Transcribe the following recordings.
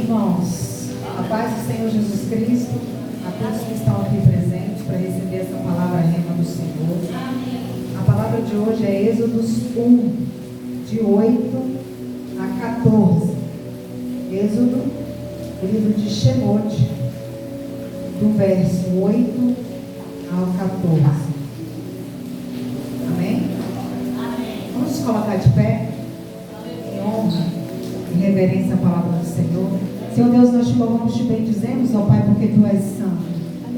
Irmãos, a paz do Senhor Jesus Cristo, a todos que estão aqui presentes para receber essa palavra rema do Senhor. A palavra de hoje é Êxodos 1, de 8 a 14. Êxodo, o livro de Shemot, do verso 8 ao 14. Amém? Vamos nos colocar de pé, em honra e reverência à palavra do Senhor. Senhor Deus, nós te louvamos, te bendizemos, ó Pai, porque Tu és santo.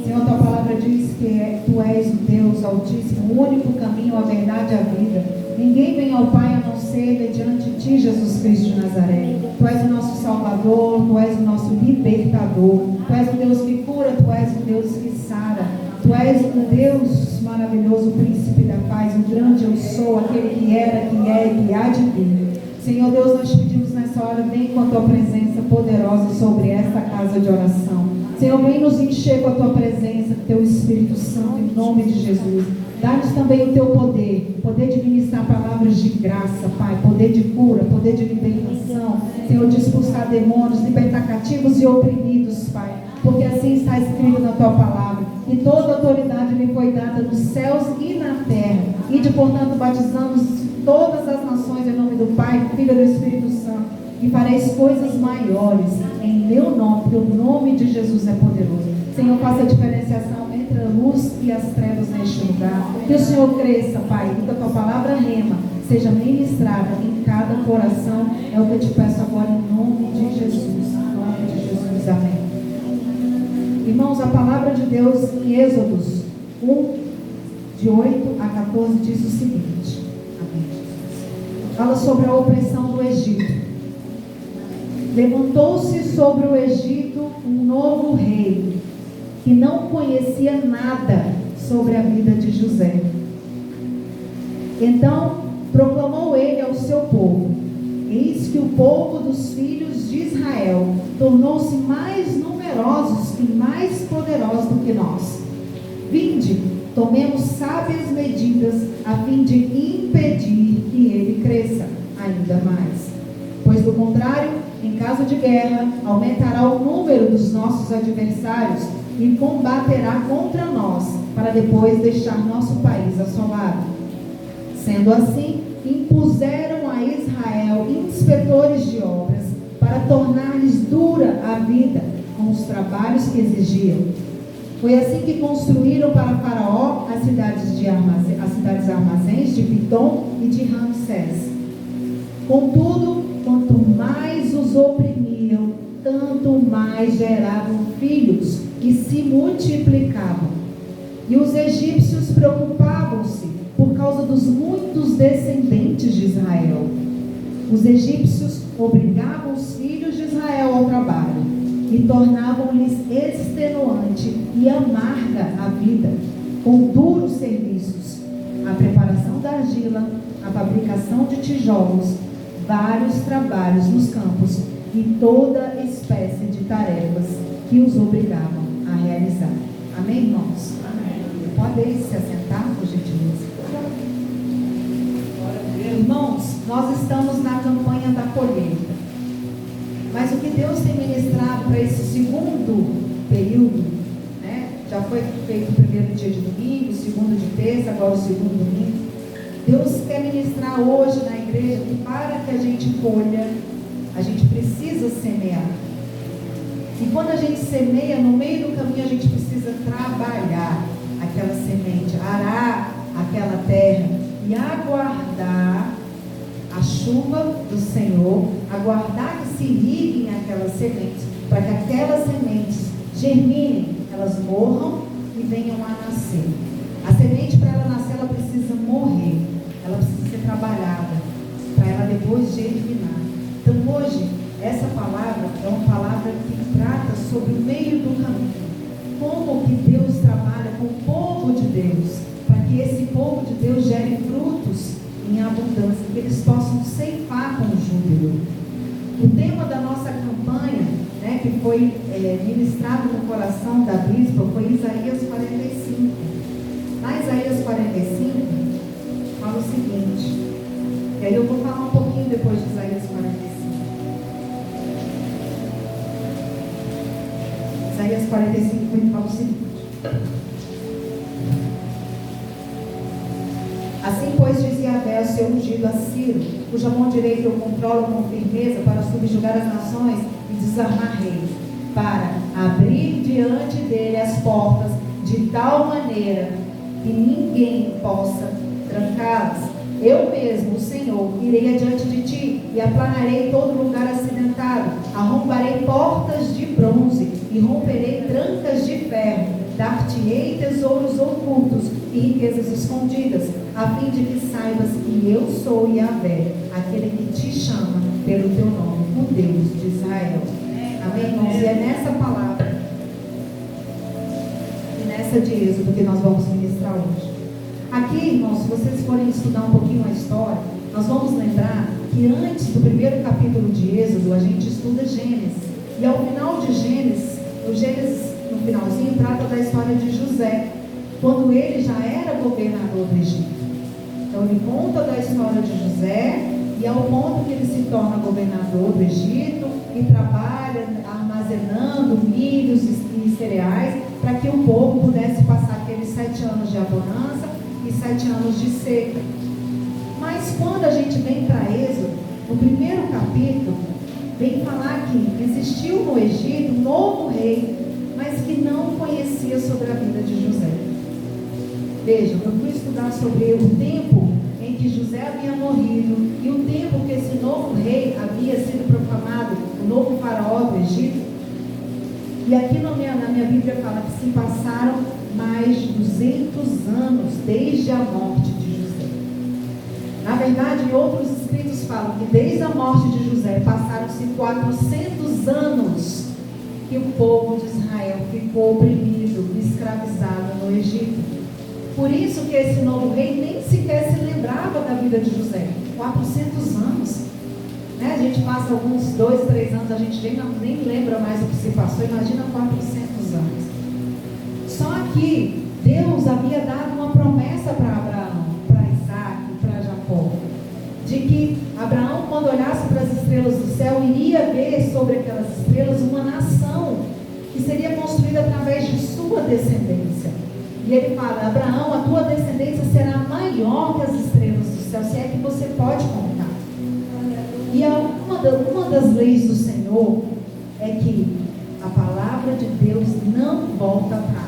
Senhor, Tua palavra diz que Tu és o Deus Altíssimo, o único caminho, a verdade e a vida. Ninguém vem ao Pai a não ser mediante Ti, Jesus Cristo de Nazaré. Tu és o nosso Salvador, Tu és o nosso libertador. Tu és o Deus que cura, Tu és o Deus que sara. Tu és o Deus maravilhoso, o príncipe da paz, o grande eu sou, aquele que era, que é e que há de vir. Senhor Deus, nós te pedimos nessa hora, vem com a Tua presença poderosa sobre esta casa de oração. Senhor, vem nos encher com a Tua presença, Teu Espírito Santo, em nome de Jesus. Dá-nos também o Teu poder, poder de ministrar palavras de graça, Pai, poder de cura, poder de libertação, Senhor, de expulsar demônios, libertar cativos e oprimidos, Pai, porque assim está escrito na Tua palavra, e toda autoridade lhe foi dada nos céus e na terra, e de portanto batizamos todas as nações em nome do Pai, do Filho e do Espírito Santo, e fareis coisas maiores em meu nome, porque o nome de Jesus é poderoso. Senhor, faça a diferenciação entre a luz e as trevas neste lugar. Que o Senhor cresça, Pai, e que a Tua palavra rema seja ministrada em cada coração. É o que eu te peço agora em nome de Jesus. Em nome de Jesus, amém. Irmãos, a palavra de Deus em Êxodos 1, de 8 a 14, diz o seguinte. Fala sobre a opressão do Egito. Levantou-se sobre o Egito um novo rei, que não conhecia nada sobre a vida de José. Então proclamou ele ao seu povo: eis que o povo dos filhos de Israel tornou-se mais numerosos e mais poderosos do que nós. Vinde, tomemos sábias medidas a fim de impedir que ele cresça ainda mais. Pois do contrário, em caso de guerra, aumentará o número dos nossos adversários e combaterá contra nós, para depois deixar nosso país assolado. Sendo assim, impuseram a Israel inspetores de obras, para tornar-lhes dura a vida com os trabalhos que exigiam. Foi assim que construíram para Faraó as cidades armazéns de Pitom e de Ramsés. Contudo, quanto mais os oprimiam, tanto mais geravam filhos e se multiplicavam. E os egípcios preocupavam-se por causa dos muitos descendentes de Israel. Os egípcios obrigavam os filhos de Israel ao trabalho e tornavam-lhes extenuante e amarga a vida, com duros serviços, a preparação da argila, a fabricação de tijolos, vários trabalhos nos campos e toda espécie de tarefas que os obrigavam a realizar. Amém, irmãos? Amém. Podem se assentar, por gentileza. Irmãos, nós estamos na campanha da colheita. Mas o que Deus tem ministrado para esse segundo período, né? Já foi feito o primeiro dia de domingo, o segundo de terça, agora o segundo domingo. Deus quer ministrar hoje na igreja que para que a gente colha, a gente precisa semear. E quando a gente semeia, no meio do caminho a gente precisa trabalhar aquela semente, arar aquela terra e aguardar a chuva do Senhor, aguardar que se irriguem aquelas sementes, para que aquelas sementes germinem, elas morram e venham a nascer. A semente, para ela nascer, ela precisa morrer, ela precisa ser trabalhada, para ela depois germinar. Então hoje, essa palavra é uma palavra que trata sobre o meio do caminho. Como que Deus trabalha com o povo de Deus, para que esse povo de Deus gere frutos em abundância, que eles possam ceifar com júbilo. O tema da nossa campanha, né, que foi ministrado no coração da bispa, foi Isaías 45. Na Isaías 45, fala o seguinte, e aí eu vou falar um pouquinho depois de Isaías 45. 45 fala o seguinte: assim, pois, diz Yahvé ao seu ungido, a Ciro, cuja mão direita eu controlo com firmeza para subjugar as nações e desarmar reis, para abrir diante dele as portas de tal maneira que ninguém possa trancá-las. Eu mesmo, o Senhor, irei adiante de ti e aplanarei todo lugar acidentado, arrombarei portas de bronze e romperei trancas de ferro, dar-te-ei tesouros ocultos e riquezas escondidas, a fim de que saibas que eu sou Yahvé, aquele que te chama pelo teu nome, o Deus de Israel. Amém, irmãos? E é nessa palavra e nessa de Êxodo que nós vamos ministrar hoje. Aqui, irmãos, se vocês forem estudar um pouquinho a história, nós vamos lembrar que antes do primeiro capítulo de Êxodo, a gente estuda Gênesis. E ao final de Gênesis, o Gênesis, no finalzinho, trata da história de José, quando ele já era governador do Egito. Então, ele conta da história de José, e ao ponto que ele se torna governador do Egito e trabalha armazenando milhos e cereais para que o povo pudesse passar aqueles 7 anos de bonança e 7 anos de seca. Mas quando a gente vem para Êxodo, no primeiro capítulo, vem falar que existiu no Egito um novo rei, mas que não conhecia sobre a vida de José. Vejam, eu fui estudar sobre o tempo em que José havia morrido e o tempo que esse novo rei havia sido proclamado, o novo faraó do Egito. E aqui na minha Bíblia fala que se passaram mais de 200 anos desde a morte de José. Na verdade, em outros escritos falam que desde a morte de José passaram-se 400 anos que o povo de Israel ficou oprimido, escravizado no Egito. Por isso que esse novo rei nem sequer se lembrava da vida de José. 400 anos. Né? A gente passa alguns 2, 3 anos, a gente nem lembra mais o que se passou. Imagina 400 anos. Só que Deus havia dado uma promessa para Abraão, para Isaac, para Jacó, de que Abraão, quando olhasse para as estrelas do céu, iria ver sobre aquelas estrelas uma nação que seria construída através de sua descendência. E ele fala: Abraão, a tua descendência será maior que as estrelas do céu, se é que você pode contar. E uma das leis do Senhor é que a palavra de Deus não volta atrás.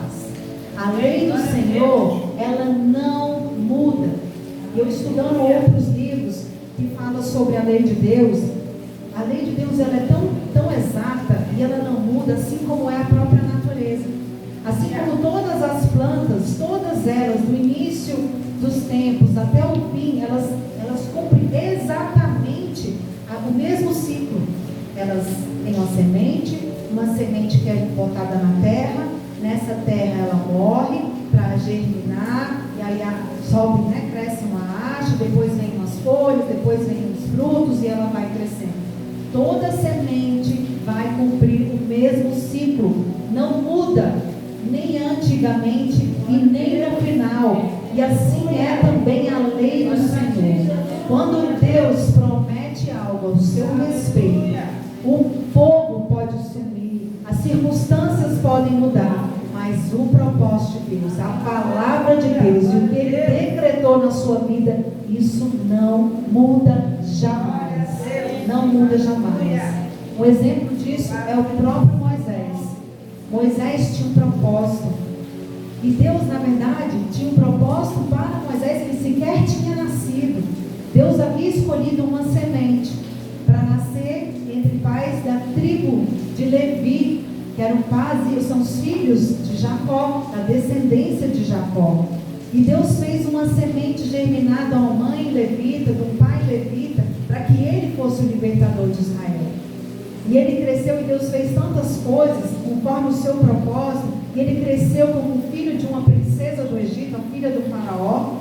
A lei do Senhor, ela não muda. Eu estudando outros livros que falam sobre a lei de Deus, a lei de Deus ela é tão exata e ela não muda, assim como é a própria natureza. Assim como todas as plantas, todas elas, do início dos tempos até o fim, elas cumprem exatamente o mesmo ciclo. Elas têm uma semente que é botada na terra, nessa terra ela morre para germinar, e aí sobe, né, cresce uma haste, depois vem umas folhas, depois vem os frutos e ela vai crescendo. Toda semente vai cumprir o mesmo ciclo, não muda, nem antigamente e nem no final. E assim é também a lei do Senhor. Quando Deus promete algo ao seu respeito, o povo pode sumir, as circunstâncias podem mudar, mas o propósito de Deus, a palavra de Deus e o que Ele decretou na sua vida, isso não muda jamais. Não muda jamais. Um exemplo disso é o próprio Moisés. Moisés tinha um propósito. E Deus, na verdade, tinha um propósito para Moisés que sequer tinha nascido. Deus havia escolhido uma semente para nascer entre pais da tribo de Levi, que eram são os filhos de Jacó, da descendência de Jacó. E Deus fez uma semente germinada a uma mãe levita, de um pai levita, para que ele fosse o libertador de Israel. E ele cresceu e Deus fez tantas coisas conforme o seu propósito. E ele cresceu como filho de uma princesa do Egito, a filha do faraó.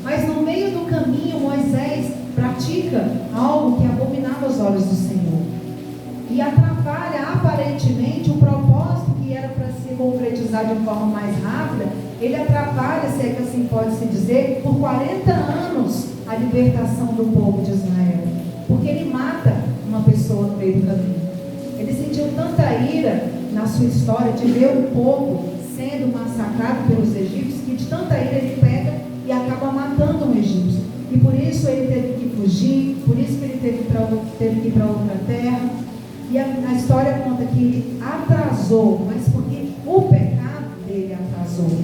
Mas no meio do caminho Moisés pratica algo que abominava aos olhos do Senhor. E atrapalha aparentemente o propósito que era para se concretizar de uma forma mais rápida. Ele atrapalha, se é que assim pode se dizer, por 40 anos a libertação do povo de Israel. Porque ele mata uma pessoa no meio do caminho. Ele sentiu tanta ira na sua história de ver o povo sendo massacrado pelos egípcios, que de tanta ira ele pega e acaba matando um egípcio. E por isso ele teve que fugir, por isso que ele teve que ir para outra terra. E a história conta que ele atrasou, mas porque o pecado dele atrasou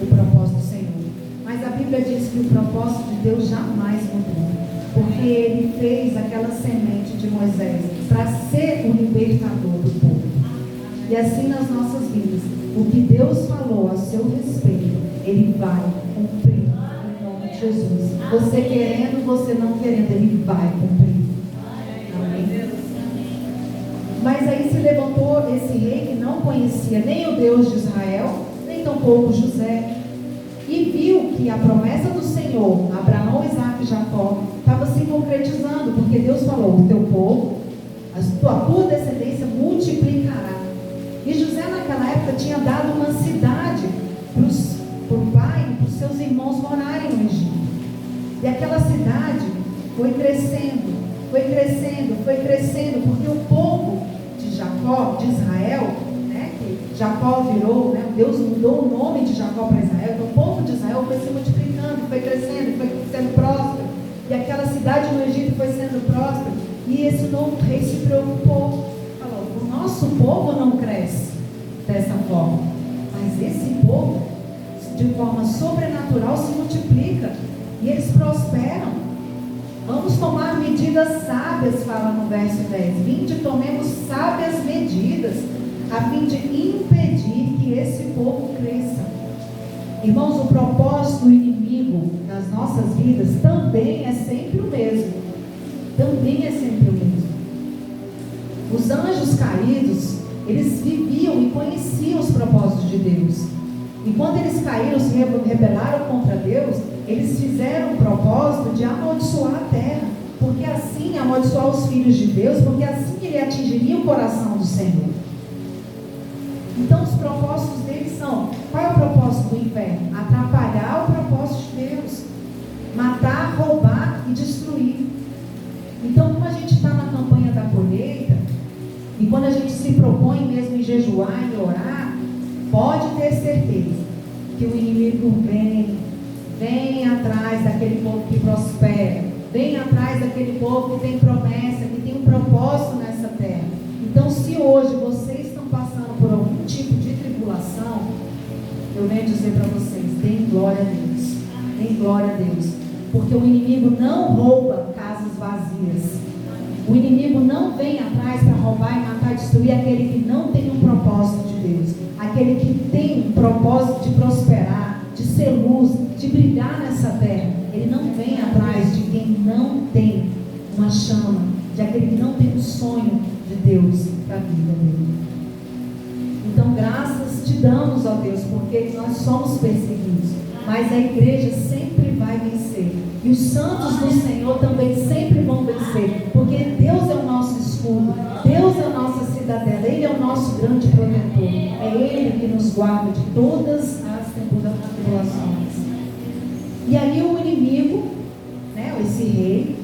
o propósito do Senhor. Mas a Bíblia diz que o propósito de Deus jamais mudou, porque ele fez aquela semente de Moisés para ser o libertador do povo. E assim nas nossas vidas, o que Deus falou a seu respeito, ele vai cumprir em nome de Jesus. Você querendo, você não querendo, ele vai cumprir. Amém? Mas aí se levantou esse rei que não conhecia nem o Deus de Israel, nem tampouco José, e viu que a promessa do Senhor, Abraão, Isaac e Jacó, estava se concretizando, porque Deus falou: o teu povo, a tua descendência multiplicará. E José naquela época tinha dado uma cidade para o pai e para os seus irmãos morarem no Egito. E aquela cidade foi crescendo, porque o povo de Jacó, de Israel, né, que Jacó virou, né, Deus mudou o nome de Jacó para Israel, então o povo de Israel foi se multiplicando, foi crescendo, foi sendo próspero, e aquela cidade no Egito foi sendo próspera, e esse novo rei se preocupou, falou: o nosso povo não cresce dessa forma, mas esse povo, de forma sobrenatural, se multiplica, e eles prosperam. Vamos tomar medidas sábias, fala no verso 10. Vinde, tomemos sábias medidas, a fim de impedir que esse povo cresça. Irmãos, o propósito do inimigo nas nossas vidas também é sempre o mesmo. Os anjos caídos, eles viviam e conheciam os propósitos de Deus. E quando eles caíram, se rebelaram contra Deus, eles fizeram o propósito de amaldiçoar a terra, porque assim, amaldiçoar os filhos de Deus, porque assim ele atingiria o coração do Senhor. Então os propósitos deles são: qual é o propósito do inferno? Atrapalhar o propósito de Deus, matar, roubar e destruir. Então, como a gente está na campanha da colheita, e quando a gente se propõe mesmo em jejuar e orar, pode ter certeza que o inimigo vem atrás daquele povo que prospera, vem atrás daquele povo que tem promessa, que tem um propósito nessa terra. Então, se hoje vocês estão passando por algum tipo de tribulação, eu venho dizer para vocês: deem glória a Deus, deem glória a Deus, porque o inimigo não rouba casas vazias. O inimigo não vem atrás para roubar e matar, destruir aquele que não tem um propósito de Deus, aquele que tem um propósito de prosperar, de ser luz, de brilhar nessa terra. Ele não vem atrás de quem não tem uma chama, de aquele que não tem um sonho de Deus para a vida dele. Então, graças te damos, ó Deus, porque nós somos perseguidos, mas a igreja sempre vai vencer, e os santos do Senhor também sempre vão vencer, porque Deus é o nosso escudo, Deus é a nossa cidadela, Ele é o nosso grande protetor, é Ele que nos guarda de todas as tribulações. E aí o inimigo, né, esse rei,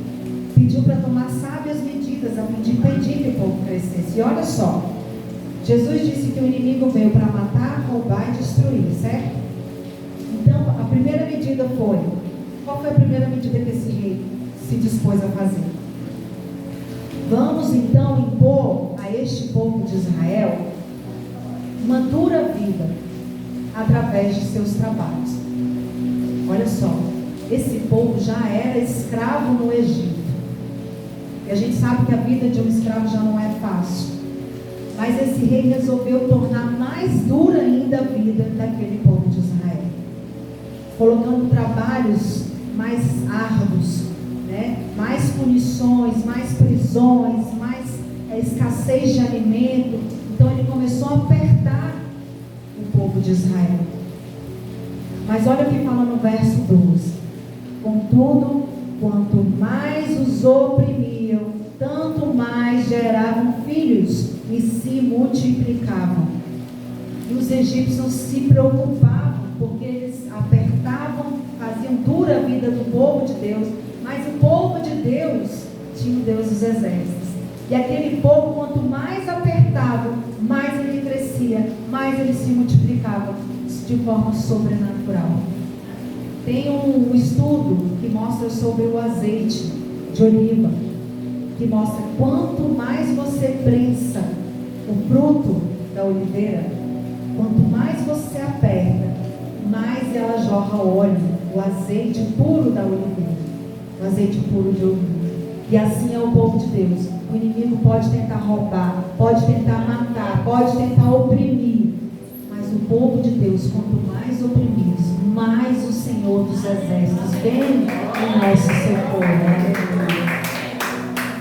pediu para tomar sábias medidas a fim de impedir que o povo crescesse. E olha só, Jesus disse que o inimigo veio para matar, roubar e destruir, certo? Então, a primeira medida foi: qual foi a primeira medida que esse rei se dispôs a fazer? Vamos então impor a este povo de Israel uma dura vida através de seus trabalhos. Olha só, esse povo já era escravo no Egito, e a gente sabe que a vida de um escravo já não é fácil, mas esse rei resolveu tornar mais dura ainda a vida daquele povo de Israel, colocando trabalhos mais árduos, né? Mais punições, mais prisões, mais escassez de alimento. Então ele começou a apertar o povo de Israel. Mas olha o que fala no verso 12: contudo, quanto mais os oprimiam, tanto mais geravam filhos e se multiplicavam. E os egípcios se preocupavam, porque eles apertavam, faziam dura a vida do povo de Deus, mas o povo de Deus tinha o Deus dos exércitos. E aquele povo, quanto mais apertado honrado, mais ele crescia, mais ele se multiplicava de forma sobrenatural. Tem um estudo que mostra sobre o azeite de oliva, que mostra quanto mais você prensa o fruto da oliveira, quanto mais você aperta, mais ela jorra óleo, o azeite puro da oliveira, o azeite puro de oliva. E assim é o povo de Deus. O inimigo pode tentar roubar, pode tentar matar, pode tentar oprimir, mas o povo de Deus, quanto mais oprimidos, mais o Senhor dos Exércitos vem em nosso socorro.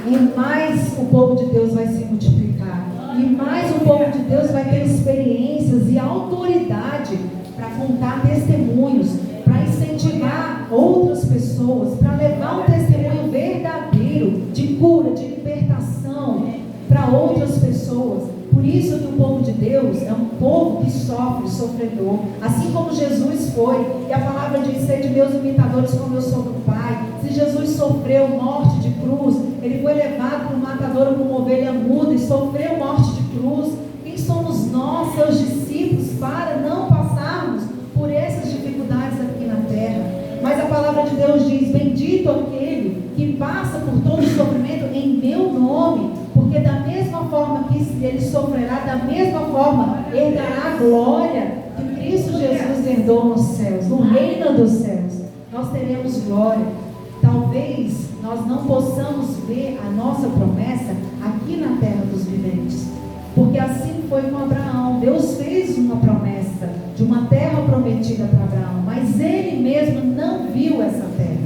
E mais o povo de Deus vai se multiplicar, e mais o povo de Deus vai ter experiências e autoridade para contar testemunhos, para incentivar outras pessoas, para levar um testemunho verdadeiro de cura, de libertação para outras pessoas. Por isso que o povo de Deus é um povo que sofre, sofredor, assim como Jesus foi. E a palavra diz: sede meus imitadores como eu sou do Pai. Se Jesus sofreu morte de cruz, ele foi levado como matador, como ovelha muda, e sofreu morte de cruz. Quem somos nós, seus discípulos, para não passarmos por essas dificuldades aqui na terra? Mas a palavra de Deus diz: bendito aquele que passa por todo o sofrimento em meu nome, porque da mesma forma que ele sofrerá, da mesma forma herdará a glória que Cristo Jesus herdou nos céus, no reino dos céus. Nós teremos glória. Talvez nós não possamos ver a nossa promessa aqui na terra dos viventes, porque assim foi com Abraão. Deus fez uma promessa de uma terra prometida para Abraão, mas ele mesmo não viu essa terra.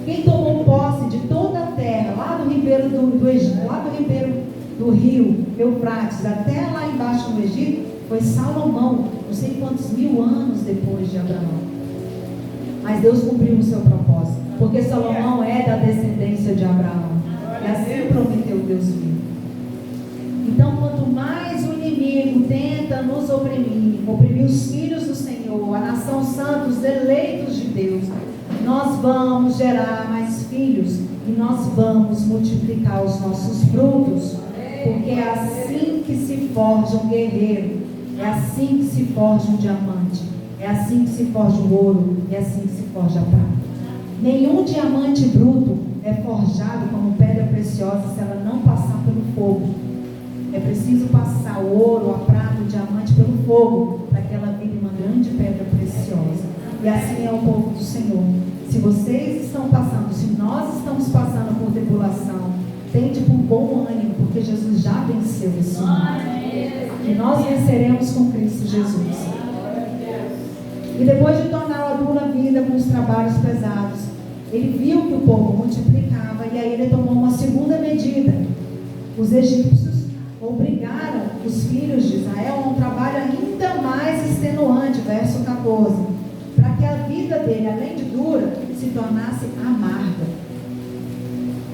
Quem tomou posse de toda a terra, lá do ribeiro do Egito, lá do ribeiro do rio Eufrates, até lá embaixo no Egito, foi Salomão, não sei quantos mil anos depois de Abraão. Mas Deus cumpriu o seu propósito, porque Salomão é da descendência de Abraão, e assim prometeu Deus vivo. Então, quanto mais o inimigo tenta nos oprimir os filhos do Senhor, a nação santa, os eleitos de Deus, nós vamos gerar mais filhos e nós vamos multiplicar os nossos frutos, porque é assim que se forja um guerreiro, é assim que se forja um diamante, é assim que se forja o ouro, é assim que se forja a prata. Nenhum diamante bruto é forjado como pedra preciosa se ela não passar pelo fogo. É preciso passar o ouro, a prata, o diamante pelo fogo, para que ela vire uma grande pedra preciosa. E assim é o povo do Senhor. Se vocês estão passando, se nós estamos passando por tribulação, tende por bom ânimo, porque Jesus já venceu esse mundo. E nós venceremos com Cristo Jesus. E depois de tornar a dura vida com os trabalhos pesados, ele viu que o povo multiplicava, e aí ele tomou uma segunda medida. Os egípcios obrigaram os filhos de Israel a um trabalho ainda mais extenuante, verso 14, para que a vida dele, além de dura, se tornasse amarga.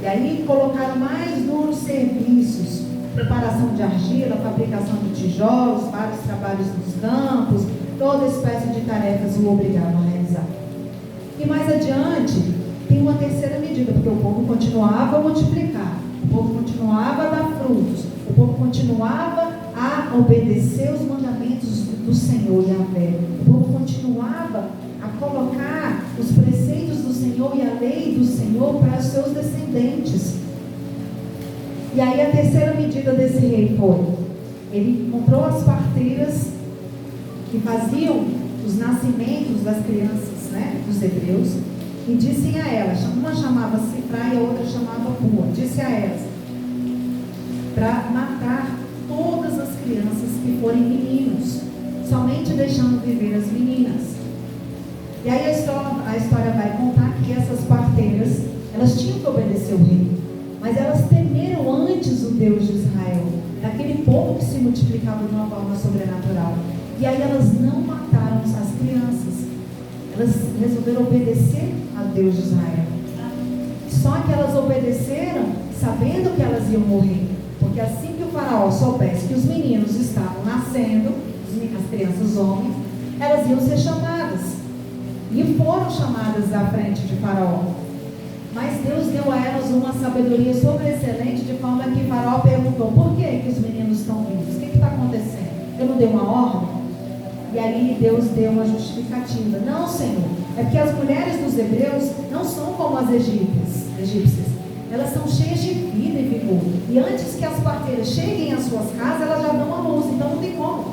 E aí colocaram mais duros serviços, preparação de argila, fabricação de tijolos, vários trabalhos nos campos, toda espécie de tarefas o obrigaram a realizar. E mais adiante, tem uma terceira medida, porque o povo continuava a multiplicar, o povo continuava a dar frutos, o povo continuava a obedecer os mandamentos do Senhor Yahvé, o povo continuava a colocar os preceitos do Senhor e a lei do Senhor para os seus descendentes. E aí a terceira medida desse rei foi: ele encontrou as parteiras que faziam os nascimentos das crianças, né, dos hebreus, e disse a elas, uma chamava Cifra e a outra chamava Pua, disse a elas, para matar todas as crianças que forem meninos, somente deixando viver as meninas. E aí a história vai contar que essas parteiras, elas tinham que obedecer o rei, mas elas temeram antes o Deus de Israel, daquele povo que se multiplicava de uma forma sobrenatural. E aí elas não mataram as crianças, elas resolveram obedecer a Deus de Israel. Só que elas obedeceram sabendo que elas iam morrer, porque assim que o faraó soubesse que os meninos estavam nascendo, as crianças homens, elas iam ser chamadas, e foram chamadas à frente de faraó. Mas Deus deu a elas uma sabedoria sobreexcelente, de forma que faraó perguntou: por que os meninos estão vivos? O que está deu uma ordem, e aí Deus deu uma justificativa. Não, Senhor, é porque as mulheres dos hebreus não são como as egípcias. Elas são cheias de vida e vigor. E antes que as parteiras cheguem às suas casas, elas já dão a luz. Então não tem como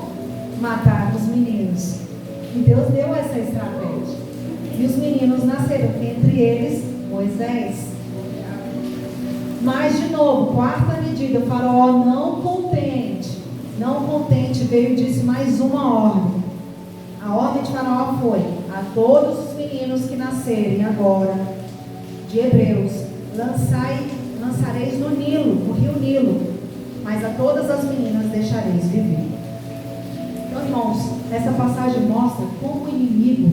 matar os meninos. E Deus deu essa estratégia. E os meninos nasceram, entre eles Moisés. Mas de novo, quarta medida, o faraó não contente, veio e disse mais uma ordem. A ordem de faraó foi: a todos os meninos que nascerem agora, de hebreus, lançareis no rio Nilo, mas a todas as meninas deixareis viver. Então, irmãos, essa passagem mostra como o inimigo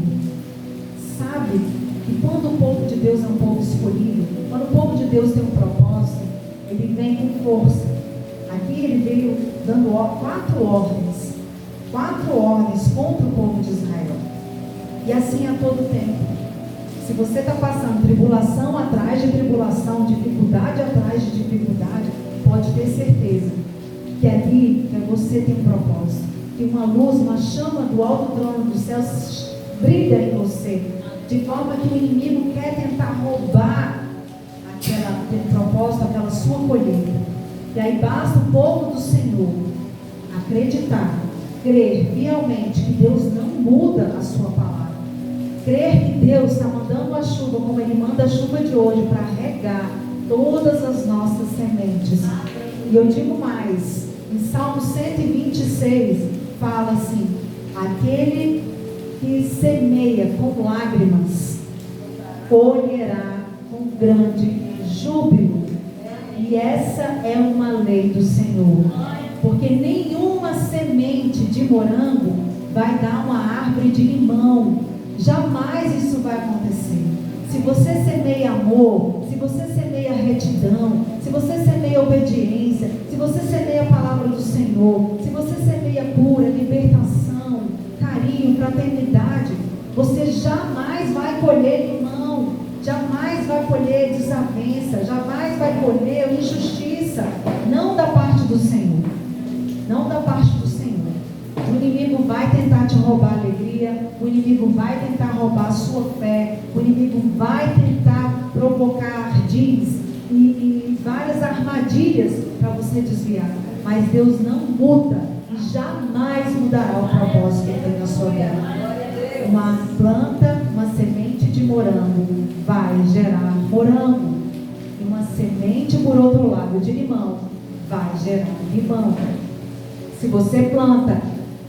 sabe que quando o povo de Deus é um povo escolhido, quando o povo de Deus tem um propósito, ele vem com força. Aqui ele veio dando quatro ordens contra o povo de Israel. E assim a todo tempo. Se você está passando tribulação atrás de tribulação, dificuldade atrás de dificuldade, pode ter certeza que ali você tem um propósito, que uma luz, uma chama do alto trono dos céus brilha em você, de forma que o inimigo quer tentar roubar aquele propósito, aquela sua colheita. E aí basta o povo do Senhor acreditar, crer fielmente que Deus não muda a sua palavra. Crer que Deus está mandando a chuva, como Ele manda a chuva de hoje, para regar todas as nossas sementes. E eu digo mais, em Salmo 126, fala assim: aquele que semeia com lágrimas, colherá com grande júbilo. E essa é uma lei do Senhor, porque nenhuma semente de morango vai dar uma árvore de limão. Jamais isso vai acontecer. Se você semeia amor, se você semeia retidão, se você semeia obediência, se você semeia a palavra do Senhor, se você semeia cura, libertação, carinho, fraternidade, você jamais vai colher limão, jamais vai colher desavença, jamais vai colher injustiça. Não da parte do Senhor. Não da parte do Senhor. O inimigo vai tentar te roubar a alegria, o inimigo vai tentar roubar a sua fé, o inimigo vai tentar provocar ardis e várias armadilhas para você desviar. Mas Deus não muda e jamais mudará o propósito que tem na sua vida. Uma planta, uma semente de morango vai gerar morango. E uma semente, por outro lado, de limão vai gerar limão. Se você planta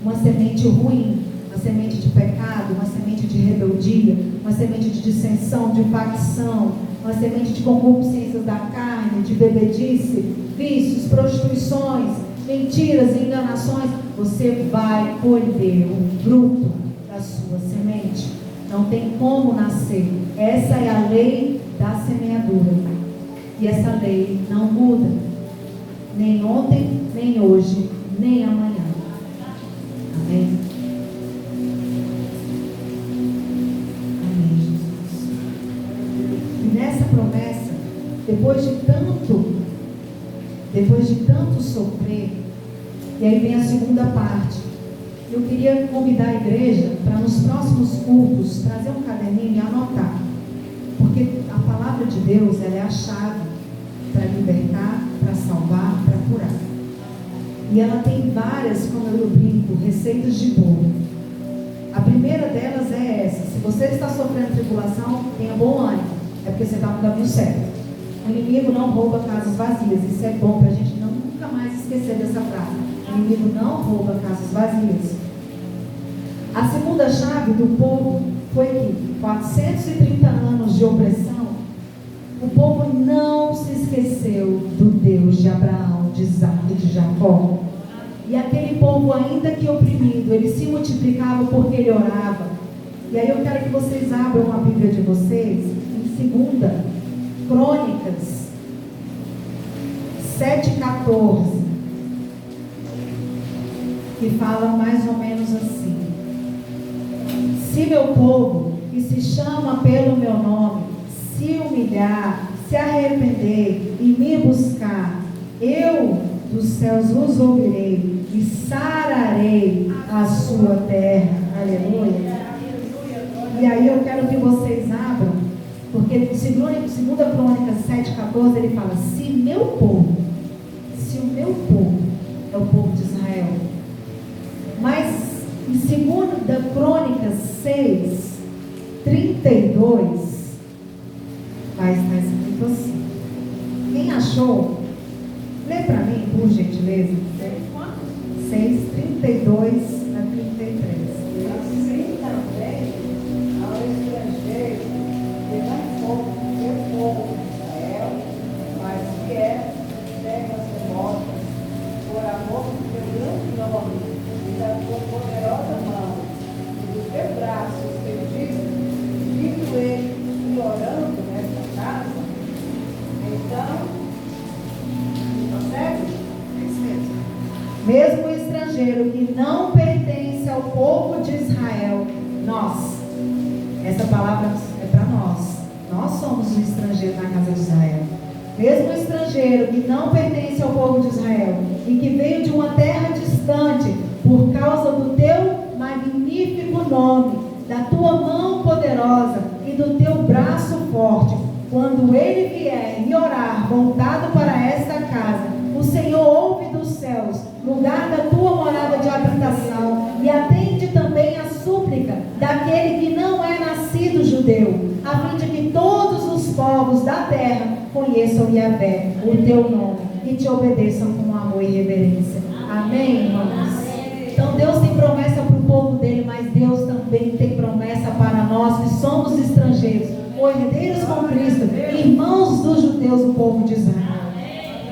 uma semente ruim, uma semente de pecado, uma semente de rebeldia, uma semente de dissensão, de facção, uma semente de concupiscências da carne, de bebedice, vícios, prostituições, mentiras, enganações, você vai colher o fruto da sua semente. Não tem como nascer. Essa é a lei da semeadura. E essa lei não muda. Nem ontem, nem hoje, nem amanhã. Amém? Amém, Jesus. E nessa promessa, depois de tanto sofrer, e aí vem a segunda parte. Eu queria convidar a igreja para nos próximos cultos trazer um caderninho e anotar. Porque a palavra de Deus, ela é a chave para libertar, para salvar, para curar. E ela tem várias, como eu brinco, receitas de bolo. A primeira delas é essa: se você está sofrendo tribulação, tenha bom ânimo, é porque você está no caminho certo. O inimigo não rouba casas vazias. Isso é bom para a gente nunca mais esquecer dessa frase. O inimigo não rouba casas vazias. A segunda chave do povo foi que 430 anos de opressão, o povo não se esqueceu do Deus de Abraão, de Isaac e de Jacó. E aquele povo, ainda que oprimido, ele se multiplicava porque ele orava. E aí eu quero que vocês abram a Bíblia de vocês em 2 Crônicas 7,14, que fala mais ou menos assim: se meu povo, que se chama pelo meu nome, se humilhar, se arrepender e me buscar, eu dos céus os ouvirei e sararei a sua terra. Aleluia. E aí eu quero que vocês abram, porque em 2 Crônicas 7,14 ele fala: se o meu povo é o povo de Israel. Mas em 2 Crônicas 6:32 vai estar escrito assim. Quem achou, lê para mim, por gentileza. 6:32-33. Assim também, ao estrangeiro que não for seu povo de Israel, mas que é terras remotas, por amor do teu grande nome e da tua poderosa mão e do teu braço estendido, vindo ele e orando nesta casa, então, consegue? É isso mesmo. Mesmo o estrangeiro que não pertence ao povo de Israel, nós, essa palavra é para nós. Nós somos o estrangeiro na casa de Israel. Mesmo o estrangeiro que não pertence ao povo de Israel e que veio de uma terra distante por causa do teu magnífico nome, da tua mão poderosa e do teu braço forte, quando ele vier e orar voltado para esta casa, o Senhor ouve dos céus, lugar da tua morada de habitação, e atende também a súplica daquele que não é nascido judeu, a fim de que todos os povos da terra conheçam Yahvé, o teu nome, e te obedeçam com amor e reverência. Amém, irmãos? Então Deus tem promessa para o povo dele, mas Deus também tem promessa para nós que somos estrangeiros, herdeiros com Cristo, irmãos dos judeus, o povo de Israel.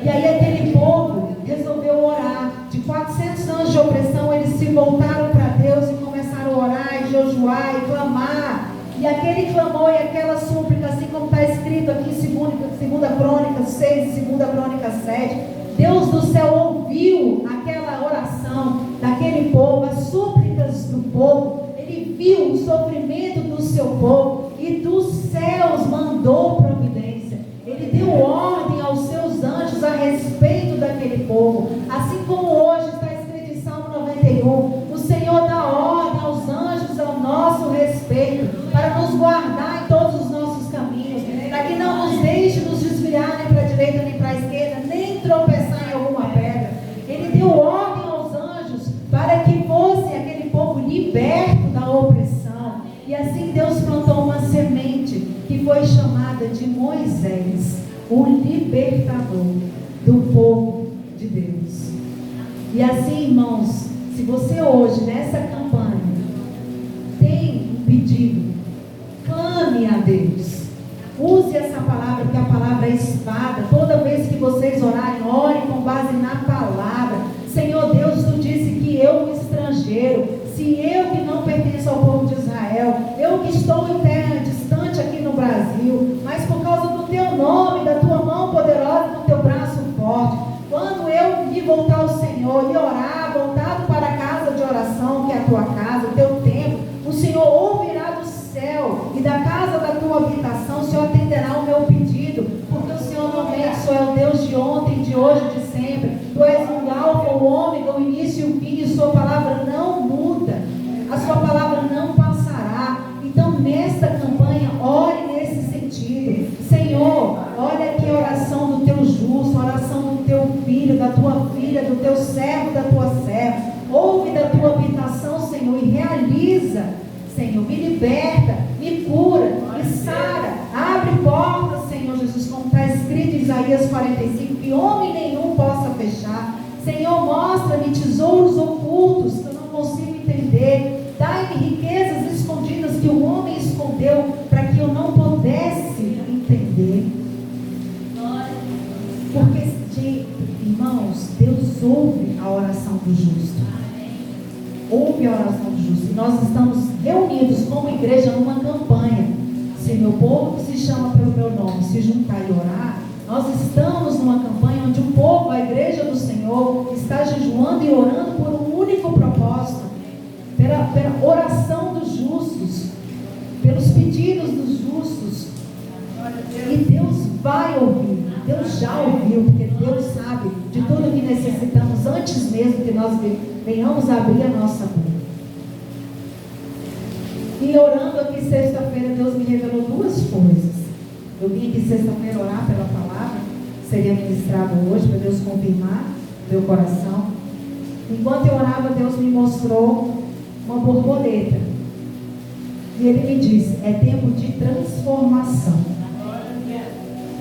E aí aquele povo resolveu orar. De 400 anos de opressão, eles se voltaram para Deus e começaram a orar, e jejuar, e clamar. E aquele clamor e aquela súplica, assim como está escrito aqui em 2 Crônicas 6 e 2 Crônicas 7, Deus do céu ouviu aquela oração daquele povo, as súplicas do povo. Ele viu o sofrimento do seu povo e dos céus mandou providência. Ele deu ordem aos seus anjos a respeito daquele povo. Assim como hoje está escrito em Salmo 91, o Senhor dá ordem aos anjos ao nosso respeito, para nos guardar em todos os nossos caminhos, para que não nos deixe nos desviar nem para a direita nem para a esquerda, nem tropeçar em alguma pedra. Ele deu ordem aos anjos para que fosse aquele povo liberto da opressão. E assim Deus plantou uma semente que foi chamada de Moisés, o libertador do povo de Deus. E assim, irmãos, se você hoje nessa campanha tem um pedido, clame a Deus. Use essa palavra, porque a palavra é espada. Toda vez que vocês orarem, orem com base na palavra. Senhor Deus, tu disse que eu, um estrangeiro, se eu que não pertenço ao povo de Israel, eu que estou em terra distante aqui no Brasil, mas por causa do teu nome, da tua mão poderosa, do teu braço forte, quando eu me voltar ao Senhor e orar, voltado para a casa de oração, que é a tua casa, o teu templo, o Senhor ouvirá do céu e da casa da tua habitação, o Senhor atenderá o meu pedido, porque o Senhor não mente, o Senhor é o Deus de ontem, de hoje e de sempre. Tu és o alfa, o ômega, o início e o fim, e sua palavra não muda, a sua palavra não passará. Então nesta campanha, ore nesse sentido. Senhor, olha aqui a oração do teu justo, a oração do teu filho, da tua filha, do teu servo, da tua serva. Ouve da tua habitação, Senhor, e realiza, Senhor, me liberta, me cura, me sara, abre portas, Senhor Jesus, como está escrito em Isaías 45, que homem nenhum possa fechar. Senhor, mostra-me tesouros ocultos que eu não consigo entender, dai-me riquezas escondidas que o homem escondeu, para que eu não pudesse entender. Porque, irmãos, Deus ouve a oração do justo. Ouve a oração do justo. E nós estamos reunidos como igreja numa campanha. Se meu povo que se chama pelo meu nome se juntar e orar, nós estamos numa campanha onde o povo, a igreja do Senhor, está jejuando e orando por um único propósito, pela oração dos justos, pelos pedidos dos justos. E Deus vai ouvir, Deus já ouviu, porque Deus sabe de tudo que necessitamos antes mesmo mesmo que nós venhamos abrir a nossa boca. E orando aqui sexta-feira, Deus me revelou duas coisas. Eu vim aqui sexta-feira orar pela palavra, seria ministrado hoje, para Deus confirmar meu coração. Enquanto eu orava, Deus me mostrou uma borboleta. E Ele me disse: é tempo de transformação.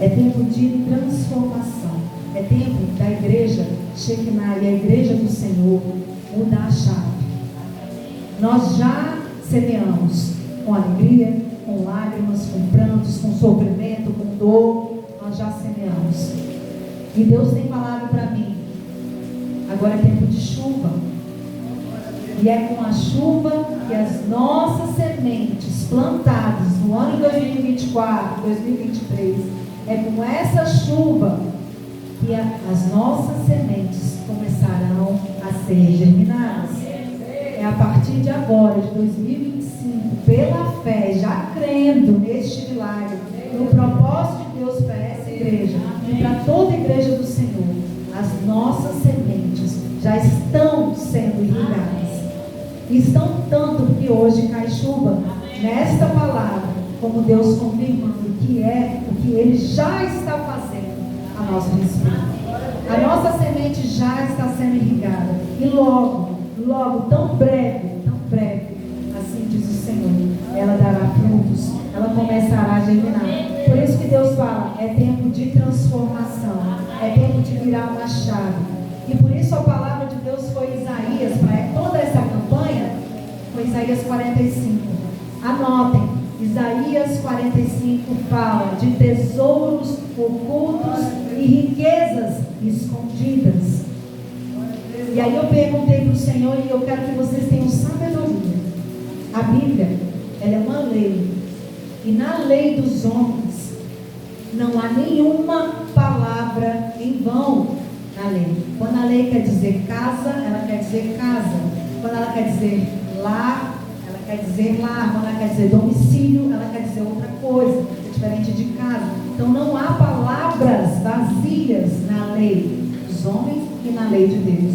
É tempo de transformação. É tempo da igreja Shekinah e a igreja do Senhor mudar a chave. Nós já semeamos com alegria, com lágrimas, com prantos, com sofrimento, com dor. Nós já semeamos. E Deus tem falado para mim: agora é tempo de chuva. E é com a chuva que as nossas sementes plantadas no ano de 2024, 2023, é com essa chuva que as nossas sementes começarão a ser germinadas. É a partir de agora, de 2025, pela fé, já crendo neste milagre, no propósito de Deus para essa igreja e para toda a igreja do Senhor, as nossas sementes já estão sendo irrigadas. Estão tanto que hoje cai chuva nesta palavra, como Deus confirmando que é o que Ele já está fazendo a nosso respeito. A nossa semente já está sendo irrigada. E logo, tão breve, assim diz o Senhor, ela dará frutos, ela começará a germinar. Por isso que Deus fala: é tempo de transformação, é tempo de virar uma chave. E por isso a palavra de Deus foi Isaías, para toda essa campanha, foi Isaías 45. Anotem, Isaías 45 fala de tesouros ocultos e riquezas escondidas. E aí eu perguntei para o Senhor, e eu quero que vocês tenham sabedoria. A Bíblia, ela é uma lei. E na lei dos homens, não há nenhuma palavra em vão. Na lei. Quando a lei quer dizer casa, ela quer dizer casa. Quando ela quer dizer lar, ela quer dizer lar. Quando ela quer dizer domicílio, ela quer dizer outra coisa, é diferente de casa. Então não há palavras vazias na lei dos homens e na lei de Deus.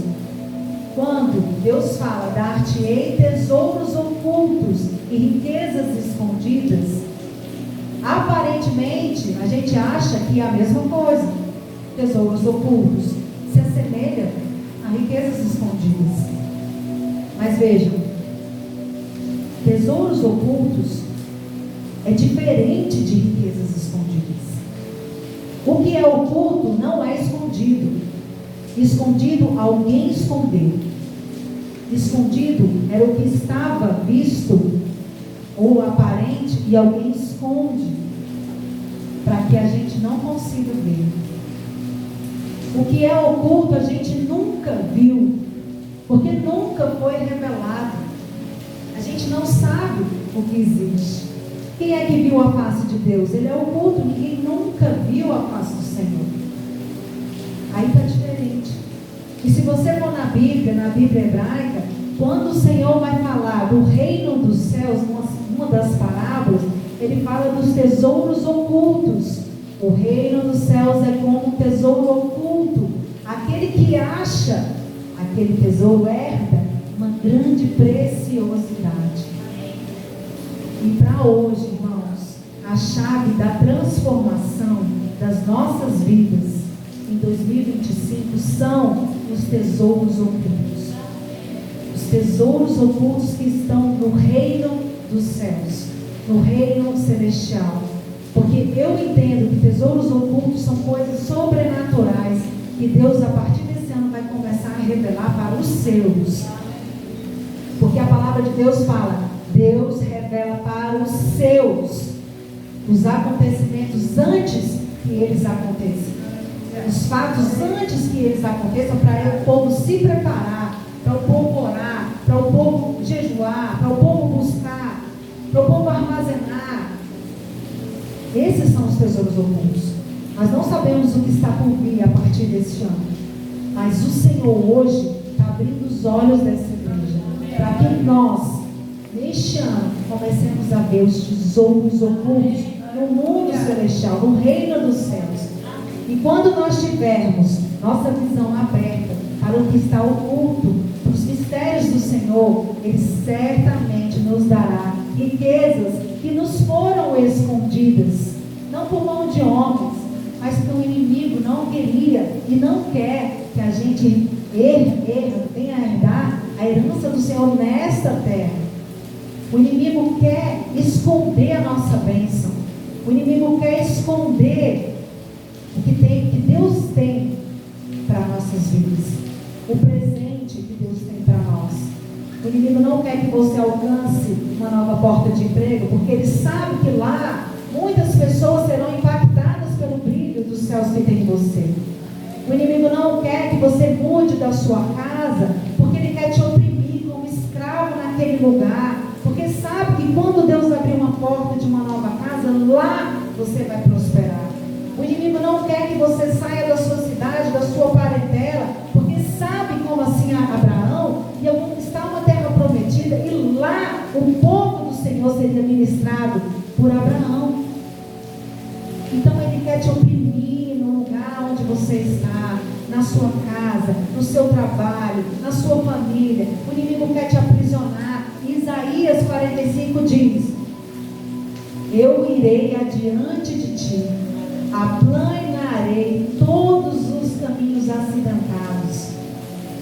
Quando Deus fala: dar-te-ei tesouros ocultos e riquezas escondidas, aparentemente a gente acha que é a mesma coisa. Tesouros ocultos se assemelha a riquezas escondidas. Mas vejam, tesouros ocultos é diferente de riquezas escondidas. O que é oculto não é escondido. Escondido, alguém escondeu. Escondido era o que estava visto ou aparente e alguém esconde para que a gente não consiga ver. O que é oculto a gente nunca viu, porque nunca foi revelado. A gente não sabe o que existe. Quem é que viu a face de Deus? Ele é oculto, ninguém nunca viu a face do Senhor. Aí está diferente. E se você for na Bíblia hebraica, quando o Senhor vai falar do reino dos céus, uma das parábolas, Ele fala dos tesouros ocultos. O reino dos céus é como um tesouro oculto. Aquele que acha aquele tesouro herda uma grande preciosidade. E para hoje, irmãos, a chave da transformação das nossas vidas em 2025 são os tesouros ocultos. Os tesouros ocultos que estão no reino dos céus, no reino celestial. Porque eu entendo que tesouros ocultos são coisas sobrenaturais que Deus, a partir desse ano, vai começar a revelar para os seus. Porque a palavra de Deus fala: Deus revela para os seus os acontecimentos antes que eles aconteçam. Os fatos antes que eles aconteçam, para o povo se preparar, para o povo orar, para o povo jejuar, para o povo buscar, para o povo armazenar. Esses são os tesouros ocultos. Nós não sabemos o que está por vir a partir deste ano. Mas o Senhor hoje está abrindo os olhos dessa igreja, para que nós, neste ano, comecemos a ver os tesouros ocultos no mundo celestial, no reino dos céus. E quando nós tivermos nossa visão aberta para o que está oculto para os mistérios do Senhor, Ele certamente nos dará riquezas que nos foram escondidas, não por mão de homens, mas que o inimigo não queria e não quer que a gente venha a herdar a herança do Senhor nesta terra. O inimigo quer esconder a nossa bênção. O inimigo quer esconder o que Deus tem para nossas vidas, o presente que Deus tem para nós. O inimigo não quer que você alcance uma nova porta de emprego, porque ele sabe que lá muitas pessoas serão impactadas pelo brilho dos céus que tem em você. O inimigo não quer que você mude da sua casa, porque ele quer te oprimir como escravo naquele lugar, porque sabe que quando Deus abrir uma porta de uma nova casa, lá você vai prosperar. O inimigo não quer que você saia da sua cidade, da sua parentela, porque sabe como assim Abraão ia conquistar uma terra prometida, e lá o povo do Senhor seria ministrado por Abraão. Então ele quer te oprimir no lugar onde você está, na sua casa, no seu trabalho, na sua família. O inimigo quer te aprisionar. Isaías 45 diz: eu irei adiante de ti, aplanarei todos os caminhos acidentados,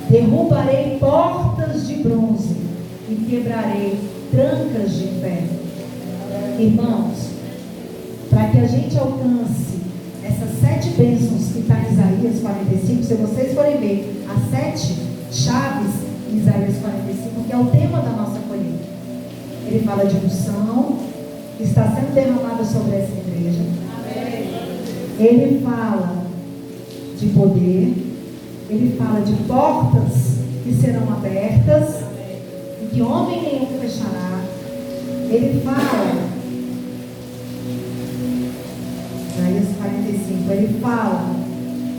derrubarei portas de bronze e quebrarei trancas de ferro. Irmãos, para que a gente alcance essas 7 bênçãos que está em Isaías 45, se vocês forem ver as 7 chaves em Isaías 45, que é o tema da nossa colheita, ele fala de unção que está sendo derramada sobre essa igreja. Ele fala de poder, ele fala de portas que serão abertas e que homem nenhum fechará. Ele fala, Isaías 45, ele fala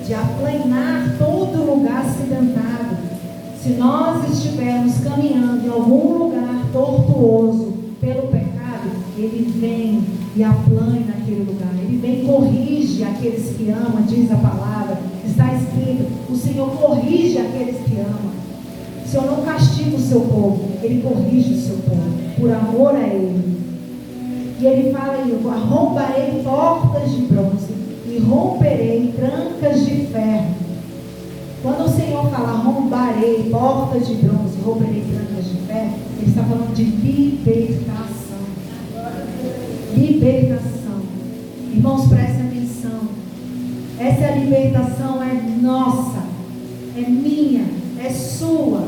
de aplanar todo lugar acidentado. Se nós estivermos caminhando em algum lugar tortuoso pelo pecado, ele vem e aplana aquele lugar. Ele vem e corrige aqueles que amam, diz a palavra. Está escrito, o Senhor corrige aqueles que amam. O Senhor não castiga o seu povo, Ele corrige o seu povo, por amor a Ele. E Ele fala aí, arrombarei portas de bronze e romperei trancas de ferro. Quando o Senhor fala arrombarei portas de bronze e romperei trancas de ferro, Ele está falando de libertação. Libertação. Irmãos, prestem atenção. Essa libertação é nossa, é minha, é sua,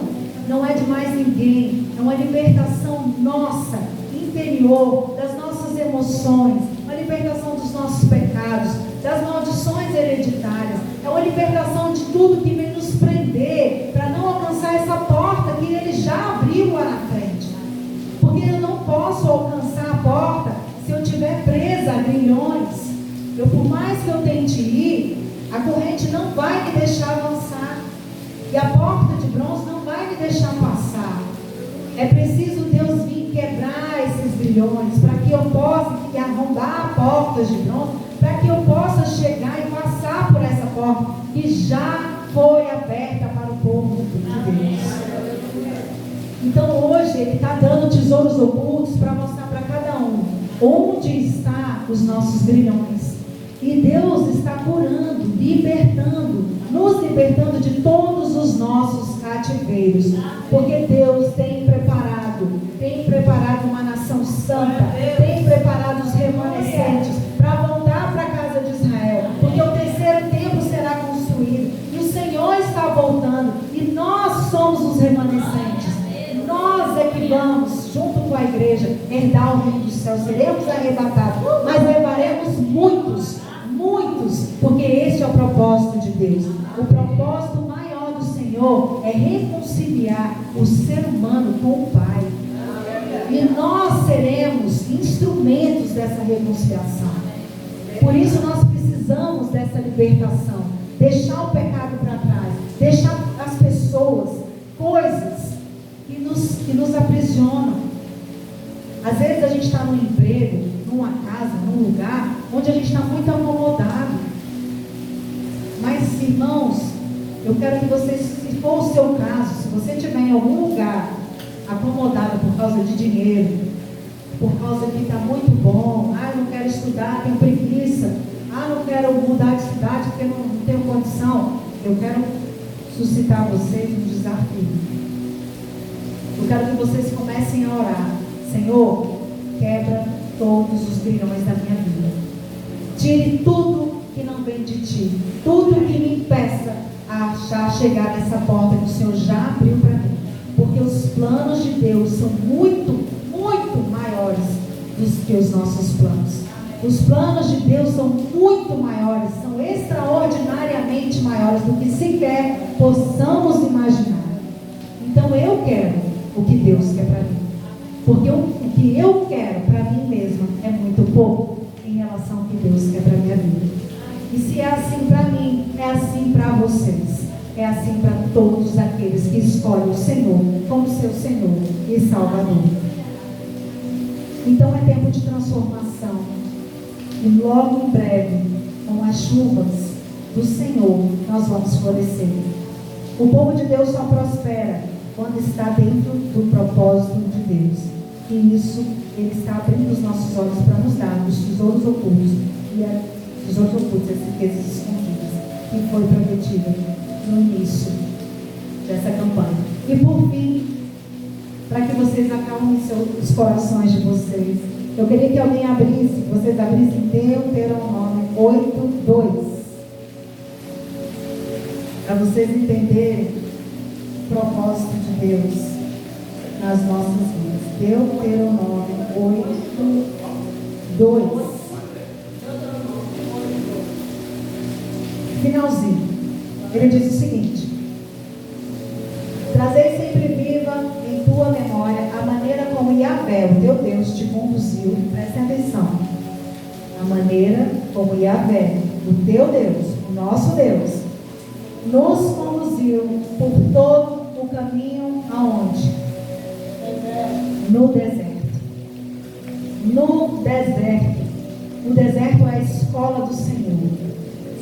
não é de mais ninguém. É uma libertação nossa, interior, das nossas emoções, uma libertação dos nossos pecados, das maldições hereditárias. É uma libertação de tudo que vem nos prender para não alcançar essa porta que Ele já abriu lá na frente. Porque eu não posso alcançar a porta se eu estiver presa a grilhões. Por mais que eu tente ir, a corrente não vai me deixar avançar. E a porta de bronze não vai me deixar passar. É preciso Deus vir quebrar esses grilhões para que eu possa arrombar portas de bronze, para que eu possa chegar e passar por essa porta que já foi aberta para o povo de Deus. Então hoje Ele está dando tesouros ocultos para mostrar para cada um onde estão os nossos grilhões. E Deus está curando, libertando, nos libertando de todos os nossos cativeiros. Porque Deus tem preparado uma nação santa, tem preparado os remanescentes para voltar para a casa de Israel. Porque o terceiro templo será construído e o Senhor está voltando e nós somos os remanescentes. Nós é que vamos, junto com a igreja, herdar o reino dos céus. Seremos arrebatados, mas levaremos muitos, porque esse é o propósito de Deus. O propósito maior do Senhor é reconciliar o ser humano com o Pai. E nós seremos instrumentos dessa reconciliação. Por isso nós precisamos dessa libertação. Deixar o pecado para trás. Deixar as pessoas, coisas que nos aprisionam. Às vezes a gente está num emprego, numa casa, num lugar onde a gente está muito acomodado. Mas, irmãos, Eu quero que você, se for o seu caso, se você estiver em algum lugar acomodado por causa de dinheiro, por causa que está muito bom, eu não quero estudar, tenho preguiça, não quero mudar de cidade porque não tenho condição, eu quero suscitar vocês um desafio. Eu quero que vocês comecem a orar. Senhor, quebra todos os grilhões da minha vida. Tire tudo que não vem de Ti, tudo que me impeça a chegar nessa porta que o Senhor já abriu para mim. Porque os planos de Deus são muito, muito maiores do que os nossos planos. Os planos de Deus são muito maiores, são extraordinariamente maiores do que sequer possamos imaginar. Então eu quero o que Deus quer para mim. Porque o que eu quero para mim mesma é muito pouco em relação ao que Deus quer para a minha vida. E se é assim para mim, é assim para vocês. É assim para todos aqueles que escolhem o Senhor como seu Senhor e Salvador. Então é tempo de transformação. E logo em breve, com as chuvas do Senhor, nós vamos florescer. O povo de Deus só prospera quando está dentro do propósito de Deus. E isso, Ele está abrindo os nossos olhos para nos dar os tesouros ocultos e as riquezas escondidas, que foi prometida no início dessa campanha. E por fim, para que vocês acalmem os corações de vocês, eu queria que alguém abrisse, que vocês abrissem Deuteronômio 8:2, para vocês entenderem o propósito de Deus nas nossas vidas. Deuteronômio 8:2. Finalzinho. Ele diz o seguinte: trazei sempre viva em tua memória a maneira como Yahvé, o teu Deus, te conduziu. Prestem atenção. A maneira como Yahvé, o teu Deus, o nosso Deus, nos conduziu por todo o caminho aonde? No deserto. No deserto. O deserto é a escola do Senhor.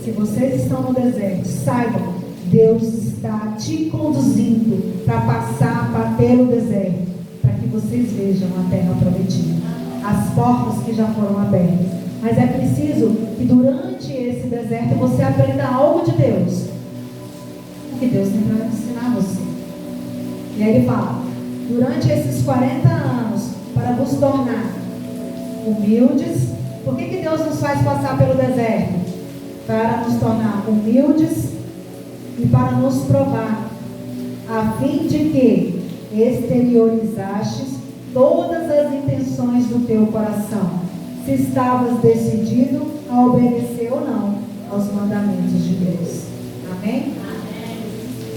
Se vocês estão no deserto, saibam, Deus está te conduzindo para passar pelo deserto, para que vocês vejam a terra prometida, as portas que já foram abertas. Mas é preciso que durante esse deserto você aprenda algo de Deus, o que Deus tem para ensinar você. E aí ele fala: durante esses 40 anos, para vos tornar humildes. Por que Deus nos faz passar pelo deserto? Para nos tornar humildes e para nos provar, a fim de que exteriorizastes todas as intenções do teu coração, se estavas decidido a obedecer ou não aos mandamentos de Deus. Amém?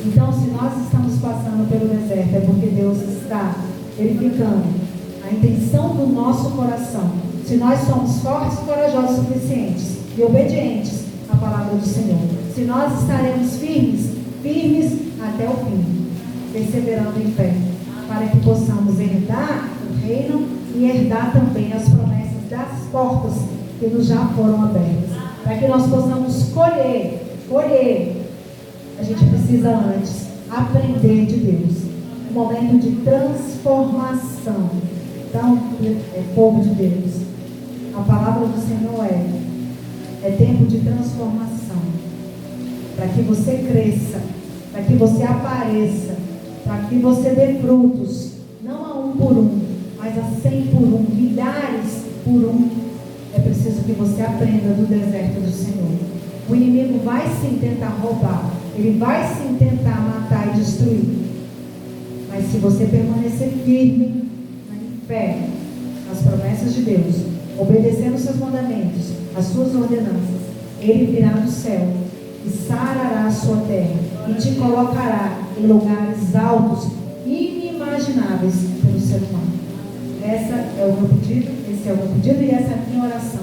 Então, se nós estamos passando pelo deserto, é porque Deus está verificando a intenção do nosso coração. Se nós somos fortes e corajosos o suficientes e obedientes à palavra do Senhor, se nós estaremos firmes até o fim, perseverando em fé, para que possamos herdar o reino e herdar também as promessas das portas que nos já foram abertas, para que nós possamos colher. A gente precisa antes aprender de Deus, um momento de transformação. Então, povo de Deus, a palavra do Senhor é tempo de transformação, para que você cresça, para que você apareça, para que você dê frutos, não a um por um, mas a 100 por um, milhares por um. É preciso que você aprenda do deserto do Senhor. O inimigo vai sim tentar roubar, ele vai sim tentar matar e destruir, mas se você permanecer firme em fé nas promessas de Deus, obedecendo os seus mandamentos, as suas ordenanças, ele virá do céu e sarará a sua terra e te colocará em lugares altos, inimagináveis pelo ser humano. Esse é o meu pedido e essa é a minha oração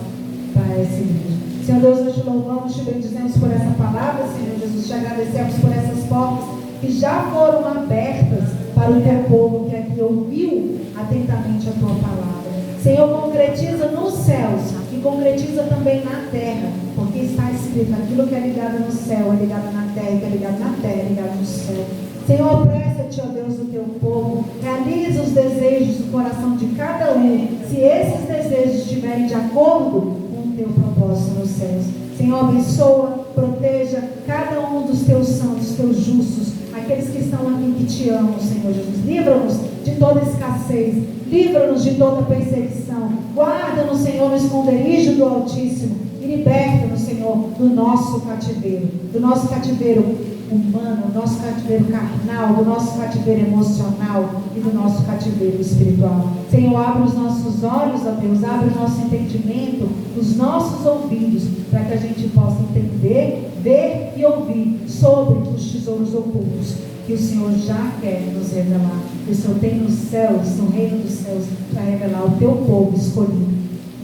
para esse vídeo. Senhor Deus, nós te louvamos, te bendizemos por essa palavra, Senhor Jesus, te agradecemos por essas portas que já foram abertas para o teu povo que aqui ouviu atentamente a tua palavra. Senhor, concretiza nos céus e concretiza também na terra, porque está escrito, aquilo que é ligado no céu é ligado na terra, que é ligado na terra é ligado no céu. Senhor, presta-te, ó Deus, do teu povo, realiza os desejos do coração de cada um, se esses desejos estiverem de acordo com o teu propósito nos céus. Senhor, abençoa, proteja cada um dos teus santos, teus justos, aqueles que estão aqui que te amam, Senhor Jesus. Livra-nos de toda escassez, livra-nos de toda perseguição, guarda-nos, Senhor, no esconderijo do Altíssimo e liberta-nos, Senhor, do nosso cativeiro humano, do nosso cativeiro carnal, do nosso cativeiro emocional e do nosso cativeiro espiritual. Senhor, abre os nossos olhos, ó Deus, abre o nosso entendimento, os nossos ouvidos, para que a gente possa entender, ver e ouvir sobre os tesouros ocultos que o Senhor já quer nos revelar. Que o Senhor tem nos céus, no reino dos céus, para revelar o teu povo escolhido,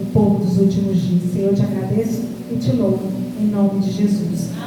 o povo dos últimos dias. Senhor, eu te agradeço e te louvo, em nome de Jesus.